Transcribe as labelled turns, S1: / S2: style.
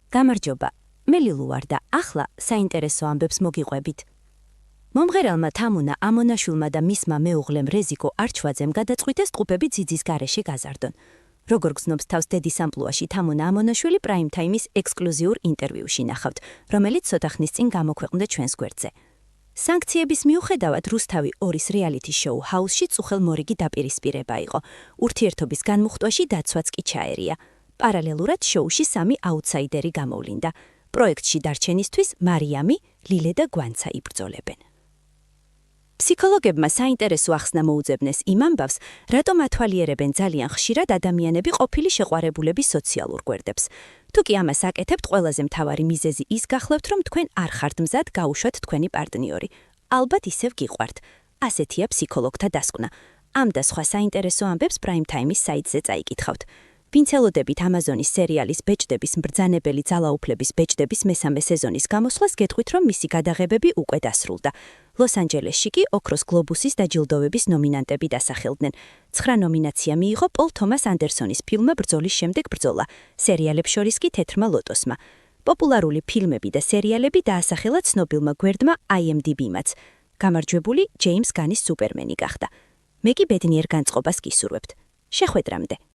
S1: გამარჯობა, მე ლილუ ვარ და ახლა საინტერესო ამბებს მოგიყვებით. მომღერალმა თამუნა ამონაშვილმა და მისმა მეუღლემ რეზიკო არჩვაძემ გადაწყვიტეს ტყუპები ძიძის გარეშე გაზარდონ. როგორ გრძნობს თავს დედის ამპლუაში თამუნა ამონაშვილი პრაიმ თაიმის ექსკლუზიურ ინტერვიუში ნახავთ, რომელიც ცოტა ხნის წინ გამოქვეყნდა ჩვენს გვერდზე. სანქციების მიუხედავად რუსთავი 2-ის რეალიტი შოუ ჰაუსში წუხელ-მორიგი დაპირისპირება იყო. ურთიერთობის განმუხტვაში დაცვაც კი ჩაერია. პარალელურად შოუში 3 აუთსაიდერი გამოვლინდა. პროექტში დარჩენისთვის მარიამი, ლილე და გვანცა იბრძოლებენ. ფსიქოლოგებმა საინტერესო ახსნა მოუძებნეს იმ ამბავს, რატომ ათვალიერებენ ძალიან ხშირად ადამიანები ყოფილი შეყვარებულების სოციალურ გვერდებს. თუ კი ამას აკეთებთ, ყველაზე მთავარი მიზეზი ის გახლავთ, რომ თქვენ არ ხართ მზად გაუშვათ თქვენი პარტნიორი. ალბათ ისევ გიყვართ. ასეთია ფსიქოლოგთა დასკვნა. ამ და სხვა საინტერესო ამბებს პრაიმ თაიმის საიტზე წაიკითხავთ. ვინც ელოდებით ამაზონის სერიალის ბეჭდების მბრძანებელი ძალაუფლების ბეჭდების მესამე სეზონის გამოსვლას გეტყვით, რომ მისი გადაღებები უკვე დასრულდა. ლოს-ანჯელესში კი ოქროს გლობუსის დაჯილდოვების ნომინანტები დასახელდნენ. 9 ნომინაცია მიიღო პოლ თომას ანდერსონის ფილმმა ბრძოლის შემდეგ ბრძოლა, სერიალებს შორის კი თეთრმა ლოტოსმა. პოპულარული ფილმები და სერიალები დაასახელა ცნობილმა გვერდმა IMDb-მაც. გამარჯვებული ჯეიმს განის სუპერმენი გახდა. მე კი ბედნიერ განწყობას გისურვებთ. შეხვედრამდე.